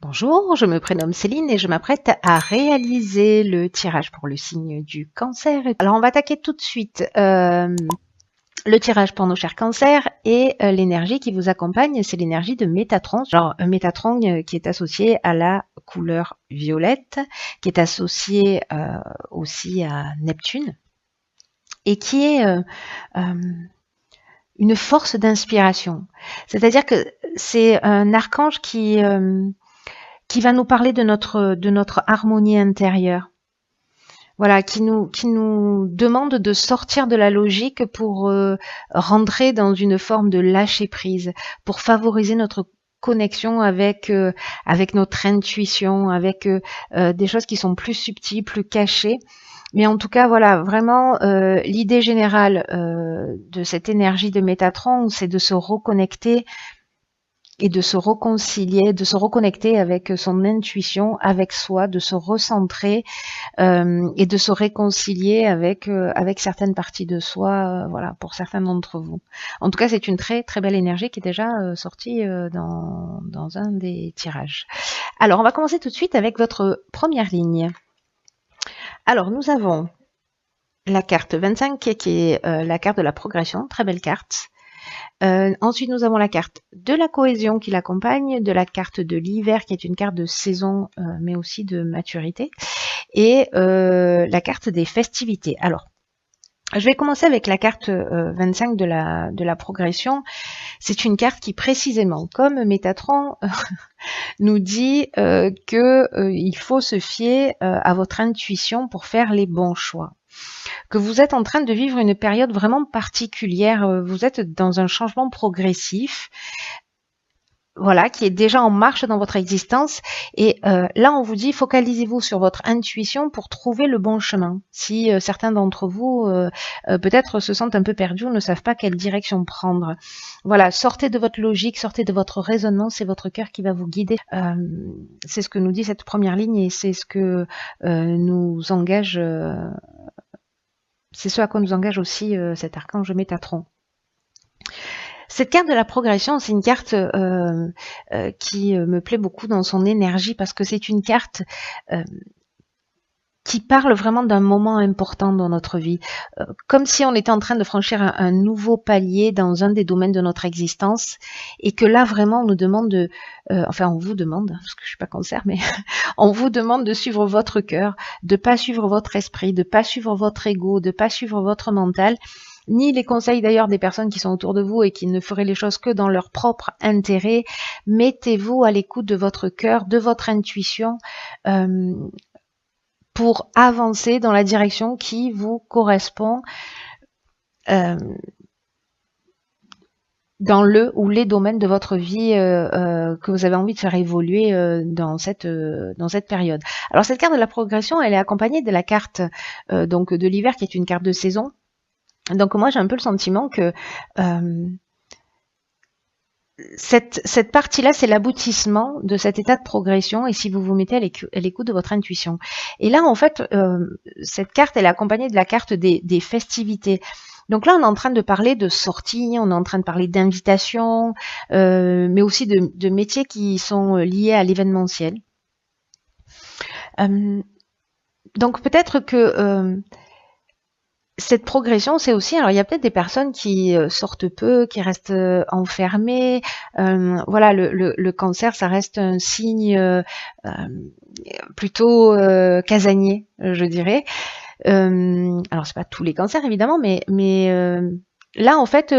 Bonjour, je me prénomme Céline et je m'apprête à réaliser le tirage pour le signe du cancer. Alors on va attaquer tout de suite le tirage pour nos chers cancers et l'énergie qui vous accompagne, c'est l'énergie de Métatron. Genre Métatron qui est associé à la couleur violette, qui est associé aussi à Neptune et qui est une force d'inspiration. C'est-à-dire que c'est un archange qui va nous parler de notre harmonie intérieure. Voilà, qui nous demande de sortir de la logique pour rentrer dans une forme de lâcher prise, pour favoriser notre connexion avec notre intuition, avec des choses qui sont plus subtiles, plus cachées. Mais en tout cas, voilà, vraiment, l'idée générale de cette énergie de Métatron, c'est de se reconnecter et de se réconcilier, de se reconnecter avec son intuition, avec soi, de se recentrer et de se réconcilier avec certaines parties de soi, voilà, pour certains d'entre vous. En tout cas, c'est une très très belle énergie qui est déjà sortie dans un des tirages. Alors, on va commencer tout de suite avec votre première ligne. Alors, nous avons la carte 25 qui est la carte de la progression, très belle carte. Ensuite, nous avons la carte de la cohésion qui l'accompagne, de la carte de l'hiver qui est une carte de saison, mais aussi de maturité, et la carte des festivités. Alors, je vais commencer avec la carte 25 de la progression. C'est une carte qui précisément, comme Métatron, nous dit qu'il faut se fier à votre intuition pour faire les bons choix. Que vous êtes en train de vivre une période vraiment particulière, vous êtes dans un changement progressif, voilà, qui est déjà en marche dans votre existence. Et là, on vous dit, focalisez-vous sur votre intuition pour trouver le bon chemin. Si certains d'entre vous, peut-être se sentent un peu perdus ou ne savent pas quelle direction prendre. Voilà, sortez de votre logique, sortez de votre raisonnement, c'est votre cœur qui va vous guider. C'est ce que nous dit cette première ligne et c'est ce que nous engage... c'est ce à quoi nous engage aussi cet archange Métatron. Cette carte de la progression, c'est une carte qui me plaît beaucoup dans son énergie parce que c'est une carte qui parle vraiment d'un moment important dans notre vie, comme si on était en train de franchir un nouveau palier dans un des domaines de notre existence et que là vraiment on nous demande de, enfin on vous demande, parce que je suis pas cancer, mais on vous demande de suivre votre cœur, de pas suivre votre esprit, de pas suivre votre ego, de pas suivre votre mental, ni les conseils d'ailleurs des personnes qui sont autour de vous et qui ne feraient les choses que dans leur propre intérêt. Mettez-vous à l'écoute de votre cœur, de votre intuition, pour avancer dans la direction qui vous correspond dans le ou les domaines de votre vie que vous avez envie de faire évoluer dans cette période. Alors cette carte de la progression, elle est accompagnée de la carte donc de l'hiver qui est une carte de saison. Donc moi j'ai un peu le sentiment que cette partie-là, c'est l'aboutissement de cet état de progression et si vous vous mettez à l'écoute de votre intuition. Et là, en fait, cette carte, elle est accompagnée de la carte des festivités. Donc là, on est en train de parler de sorties, on est en train de parler d'invitations, mais aussi de métiers qui sont liés à l'événementiel. Donc peut-être que... cette progression, c'est aussi, alors il y a peut-être des personnes qui sortent peu, qui restent enfermées. Voilà, le cancer, ça reste un signe plutôt casanier, je dirais. Alors c'est pas tous les cancers évidemment, mais là en fait,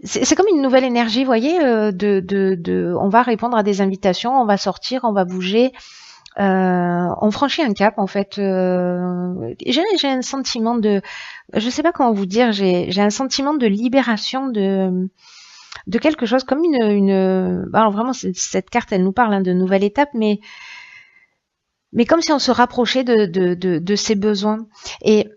c'est comme une nouvelle énergie, vous voyez, on va répondre à des invitations, on va sortir, on va bouger. On franchit un cap en fait. J'ai un sentiment de, je sais pas comment vous dire, j'ai un sentiment de libération de quelque chose comme alors vraiment cette carte elle nous parle de nouvelle étape, mais comme si on se rapprochait de ses besoins et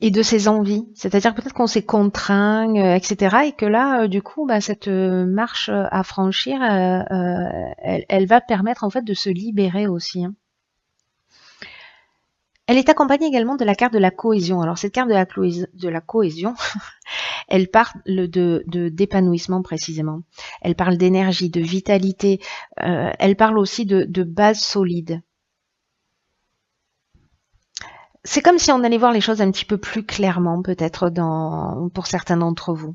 de ses envies. C'est-à-dire peut-être qu'on s'est contraint, etc. Et que là, du coup, cette marche à franchir, elle va permettre en fait de se libérer aussi. Hein. Elle est accompagnée également de la carte de la cohésion. Alors cette carte de la cohésion, Elle parle d'épanouissement précisément. Elle parle d'énergie, de vitalité. Elle parle aussi de base solide. C'est comme si on allait voir les choses un petit peu plus clairement, peut-être pour certains d'entre vous.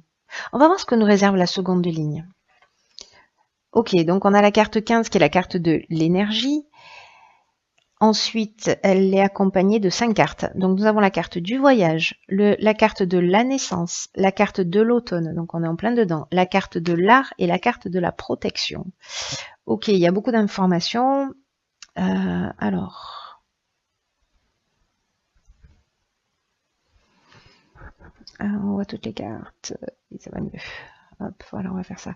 On va voir ce que nous réserve la seconde ligne. Ok, donc on a la carte 15 qui est la carte de l'énergie. Ensuite, elle est accompagnée de 5 cartes. Donc nous avons la carte du voyage, la carte de la naissance, la carte de l'automne, donc on est en plein dedans, la carte de l'art et la carte de la protection. Ok, il y a beaucoup d'informations. Alors, on voit toutes les cartes, et ça va mieux. Hop, voilà, on va faire ça.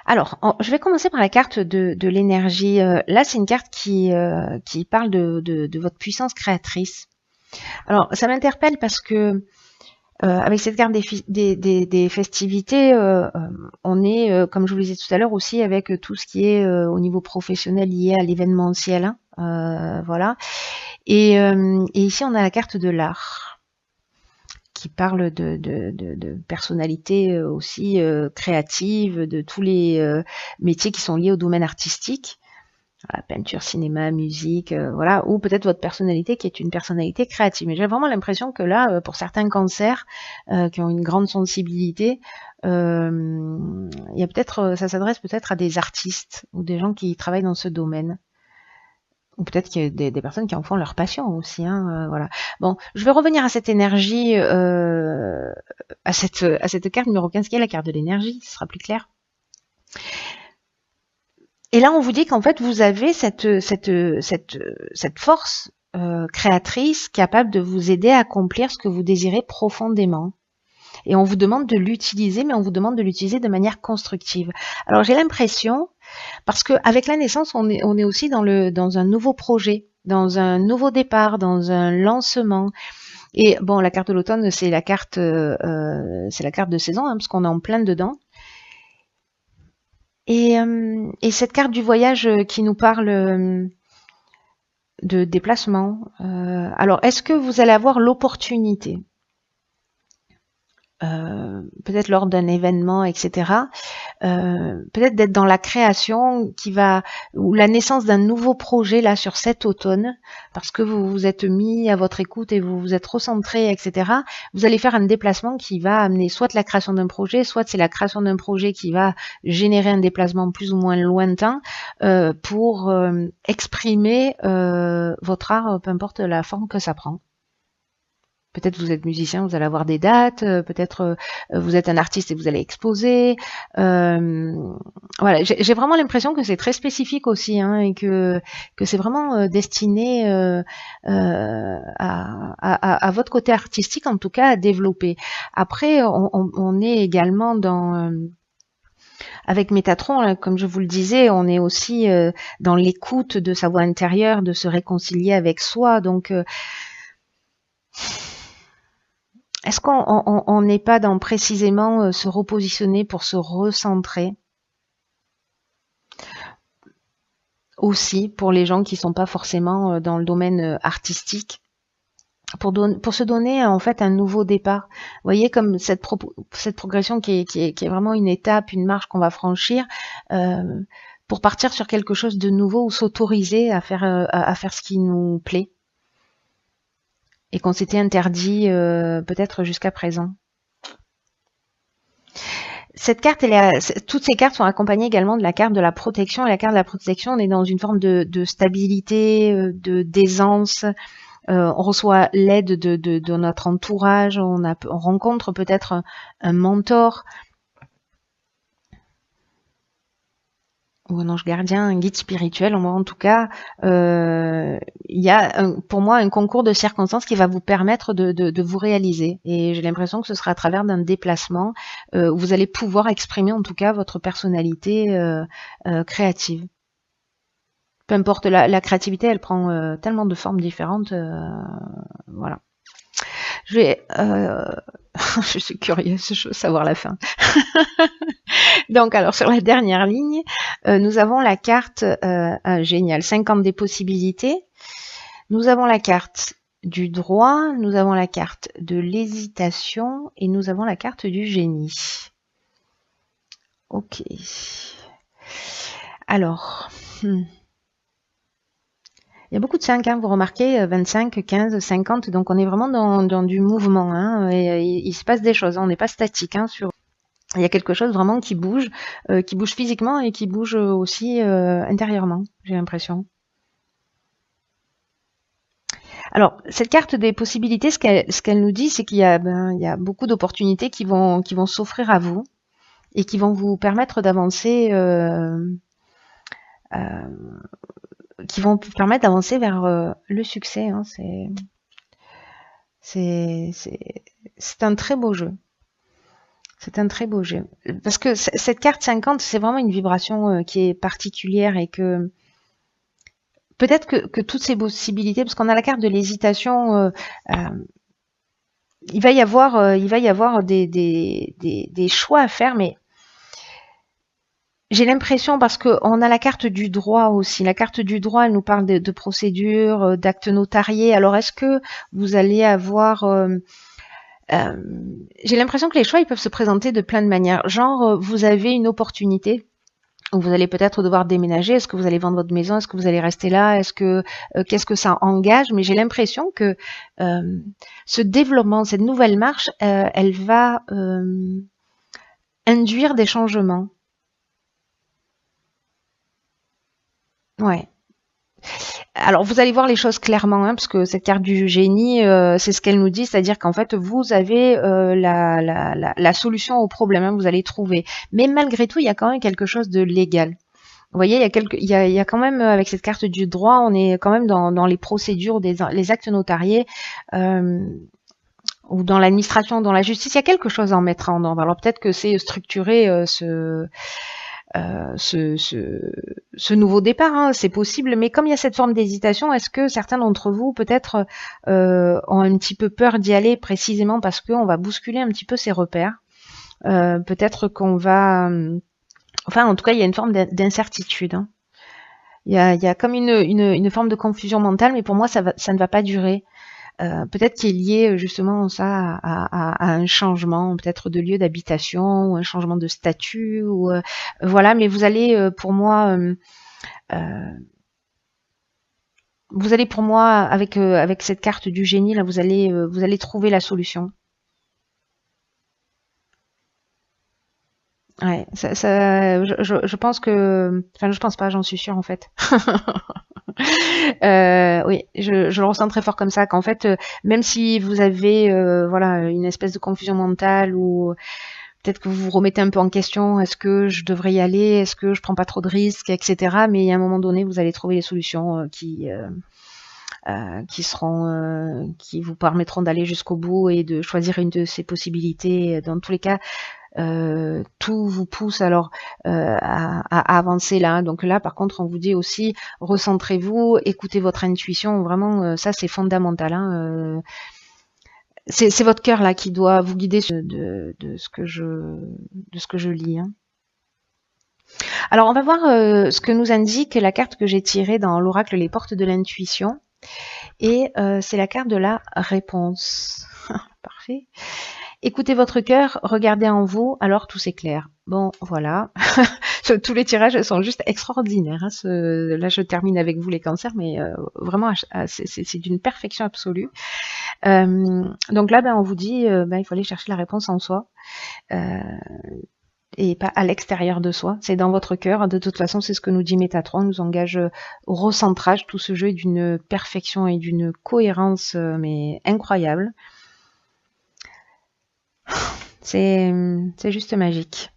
Alors, je vais commencer par la carte de l'énergie. Là, c'est une carte qui parle de votre puissance créatrice. Alors, ça m'interpelle parce que avec cette carte des festivités, on est, comme je vous le disais tout à l'heure, aussi avec tout ce qui est au niveau professionnel lié à l'événementiel. Hein, voilà. Et ici, on a la carte de l'art qui parle de personnalités aussi créatives, de tous les métiers qui sont liés au domaine artistique, voilà, peinture, cinéma, musique, voilà, ou peut-être votre personnalité qui est une personnalité créative. Mais j'ai vraiment l'impression que là, pour certains cancers qui ont une grande sensibilité, il y a peut-être, ça s'adresse peut-être à des artistes ou des gens qui travaillent dans ce domaine. Ou peut-être qu'il y a des personnes qui en font leur passion aussi. Hein, voilà. Bon, je vais revenir à cette énergie, à cette carte numéro 15 qui est la carte de l'énergie, ce sera plus clair. Et là, on vous dit qu'en fait, vous avez cette force créatrice capable de vous aider à accomplir ce que vous désirez profondément. Et on vous demande de l'utiliser, mais on vous demande de l'utiliser de manière constructive. Alors, j'ai l'impression, parce qu'avec la naissance, on est aussi dans un nouveau projet, dans un nouveau départ, dans un lancement. Et bon, la carte de l'automne, c'est la carte de saison, hein, parce qu'on est en plein dedans. Et cette carte du voyage qui nous parle de déplacement. Alors, est-ce que vous allez avoir l'opportunité, peut-être lors d'un événement, etc., peut-être d'être dans la création ou la naissance d'un nouveau projet là sur cet automne, parce que vous vous êtes mis à votre écoute et vous vous êtes recentré, etc. Vous allez faire un déplacement qui va amener soit la création d'un projet, soit c'est la création d'un projet qui va générer un déplacement plus ou moins lointain pour exprimer votre art, peu importe la forme que ça prend. Peut-être vous êtes musicien, vous allez avoir des dates, peut-être vous êtes un artiste et vous allez exposer. Voilà, j'ai vraiment l'impression que c'est très spécifique aussi, hein, et que c'est vraiment destiné à votre côté artistique, en tout cas, à développer. Après, on est également dans... avec Métatron, comme je vous le disais, on est aussi dans l'écoute de sa voix intérieure, de se réconcilier avec soi. Donc... est-ce qu'on n'est pas dans précisément se repositionner pour se recentrer? Aussi, pour les gens qui ne sont pas forcément dans le domaine artistique, pour se donner en fait un nouveau départ. Vous voyez, comme cette progression qui est vraiment une étape, une marche qu'on va franchir, pour partir sur quelque chose de nouveau ou s'autoriser à faire ce qui nous plaît. Et qu'on s'était interdit peut-être jusqu'à présent. Cette carte, toutes ces cartes sont accompagnées également de la carte de la protection. Et la carte de la protection, on est dans une forme de stabilité, d'aisance. On reçoit l'aide de notre entourage. On rencontre peut-être un mentor. Ou un ange gardien, un guide spirituel. En tout cas, il y a pour moi un concours de circonstances qui va vous permettre de vous réaliser. Et j'ai l'impression que ce sera à travers d'un déplacement où vous allez pouvoir exprimer en tout cas votre personnalité créative. Peu importe, la créativité, elle prend tellement de formes différentes. Voilà. Je suis curieuse, je veux savoir la fin. Donc, alors, sur la dernière ligne, nous avons la carte géniale, 50 des possibilités. Nous avons la carte du droit, nous avons la carte de l'hésitation et nous avons la carte du génie. Ok. Alors, il y a beaucoup de 5, hein, vous remarquez, 25, 15, 50, donc on est vraiment dans du mouvement, hein, et il se passe des choses, hein, on n'est pas statique, hein, il y a quelque chose vraiment qui bouge physiquement et qui bouge aussi intérieurement, j'ai l'impression. Alors, cette carte des possibilités, ce qu'elle nous dit, c'est qu'il y a beaucoup d'opportunités qui vont s'offrir à vous et qui vont vous permettre d'avancer, qui vont vous permettre d'avancer vers le succès, hein. C'est un très beau jeu. C'est un très beau jeu. Parce que cette carte 50, c'est vraiment une vibration qui est particulière et que peut-être que toutes ces possibilités, parce qu'on a la carte de l'hésitation, il va y avoir des choix à faire, mais j'ai l'impression, parce qu'on a la carte du droit aussi. La carte du droit, elle nous parle de procédures, d'actes notariés. Alors, est-ce que vous allez avoir... j'ai l'impression que les choix, ils peuvent se présenter de plein de manières. Genre, vous avez une opportunité où vous allez peut-être devoir déménager. Est-ce que vous allez vendre votre maison? Est-ce que vous allez rester là? Est-ce que qu'est-ce que ça engage? Mais j'ai l'impression que ce développement, cette nouvelle marche, elle va induire des changements. Ouais. Alors, vous allez voir les choses clairement, hein, parce que cette carte du génie, c'est ce qu'elle nous dit, c'est-à-dire qu'en fait, vous avez la solution au problème, hein, vous allez trouver. Mais malgré tout, il y a quand même quelque chose de légal. Vous voyez, il y a quand même, avec cette carte du droit, on est quand même dans les procédures, les actes notariés, ou dans l'administration, dans la justice. Il y a quelque chose à en mettre en ordre. Alors peut-être que c'est structurer ce nouveau départ, hein, c'est possible, mais comme il y a cette forme d'hésitation, est-ce que certains d'entre vous peut-être ont un petit peu peur d'y aller précisément parce qu'on va bousculer un petit peu ses repères, peut-être qu'on va... Enfin, en tout cas, il y a une forme d'incertitude, hein. Il y a comme une forme de confusion mentale, mais pour moi, ça ne va pas durer. Peut-être qu'il est lié justement ça à un changement, peut-être de lieu d'habitation, ou un changement de statut, ou voilà. Mais vous allez, pour moi, avec cette carte du génie là, vous allez trouver la solution. Ouais, je pense que, enfin, je pense pas, j'en suis sûre en fait. Oui, je le ressens très fort comme ça, qu'en fait, même si vous avez voilà, une espèce de confusion mentale ou peut-être que vous vous remettez un peu en question, est-ce que je devrais y aller, est-ce que je prends pas trop de risques, etc. Mais à un moment donné, vous allez trouver les solutions qui vous permettront d'aller jusqu'au bout et de choisir une de ces possibilités. Dans tous les cas, tout vous pousse alors à avancer là. Donc là, par contre, on vous dit aussi, recentrez-vous, écoutez votre intuition. Vraiment, ça c'est fondamental, hein. C'est votre cœur là qui doit vous guider de ce que je lis, hein. Alors, on va voir ce que nous indique la carte que j'ai tirée dans l'oracle Les Portes de l'Intuition. Et c'est la carte de la réponse. Parfait. Écoutez votre cœur, regardez en vous, alors tout s'éclaire. Bon, voilà. Tous les tirages sont juste extraordinaires, hein. Là, je termine avec vous les cancers, mais vraiment, c'est d'une perfection absolue. Donc là, on vous dit, il faut aller chercher la réponse en soi. Et pas à l'extérieur de soi, c'est dans votre cœur. De toute façon, c'est ce que nous dit Métatron, on nous engage au recentrage. Tout ce jeu est d'une perfection et d'une cohérence mais incroyable. C'est juste magique.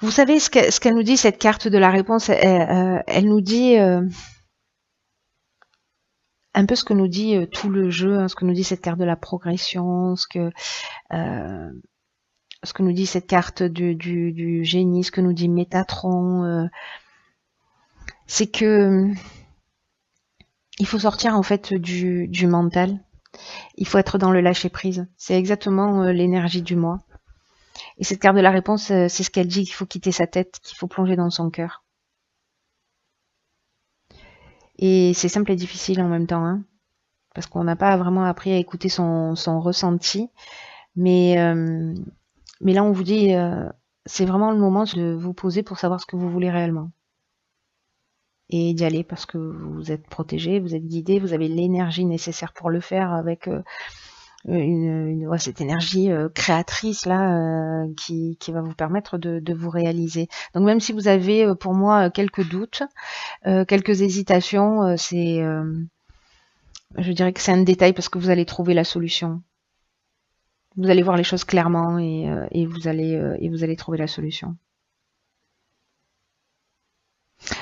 Vous savez ce qu'elle nous dit, cette carte de la réponse, elle nous dit un peu ce que nous dit tout le jeu, hein, ce que nous dit cette carte de la progression, ce que nous dit cette carte du génie, ce que nous dit Métatron, c'est que il faut sortir en fait du mental. Il faut être dans le lâcher prise. C'est exactement l'énergie du moi. Et cette carte de la réponse, c'est ce qu'elle dit, qu'il faut quitter sa tête, qu'il faut plonger dans son cœur. Et c'est simple et difficile en même temps, hein, parce qu'on n'a pas vraiment appris à écouter son ressenti. Mais, euh, mais là, on vous dit, c'est vraiment le moment de vous poser pour savoir ce que vous voulez réellement. Et d'y aller parce que vous êtes protégé, vous êtes guidé, vous avez l'énergie nécessaire pour le faire avec ouais, cette énergie créatrice là qui va vous permettre de vous réaliser. Donc même si vous avez pour moi quelques doutes, quelques hésitations, je dirais que c'est un détail parce que vous allez trouver la solution. Vous allez voir les choses clairement et vous allez trouver la solution.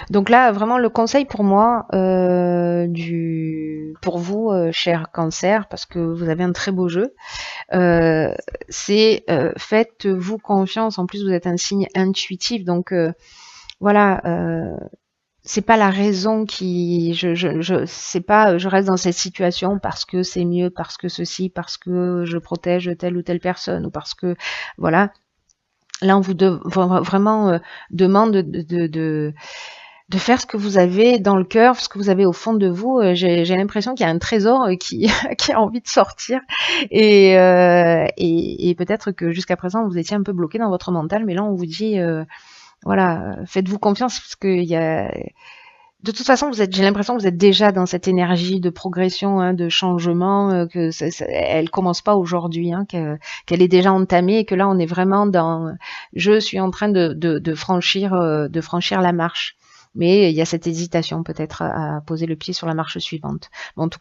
Donc là, vraiment, le conseil pour moi, pour vous, cher Cancer, parce que vous avez un très beau jeu, c'est faites-vous confiance. En plus, vous êtes un signe intuitif, donc voilà. C'est pas la raison qui, c'est pas, je reste dans cette situation parce que c'est mieux, parce que ceci, parce que je protège telle ou telle personne, ou parce que, voilà. Là, on vous vraiment demande de faire ce que vous avez dans le cœur, ce que vous avez au fond de vous. J'ai l'impression qu'il y a un trésor qui, qui a envie de sortir. Et peut-être que jusqu'à présent, vous étiez un peu bloqué dans votre mental, mais là, on vous dit, voilà, faites-vous confiance, parce qu'il y a... De toute façon, j'ai l'impression que vous êtes déjà dans cette énergie de progression, hein, de changement, que elle commence pas aujourd'hui, hein, qu'elle est déjà entamée et que là, on est vraiment dans, je suis en train de franchir la marche. Mais il y a cette hésitation peut-être à poser le pied sur la marche suivante. Bon, en tout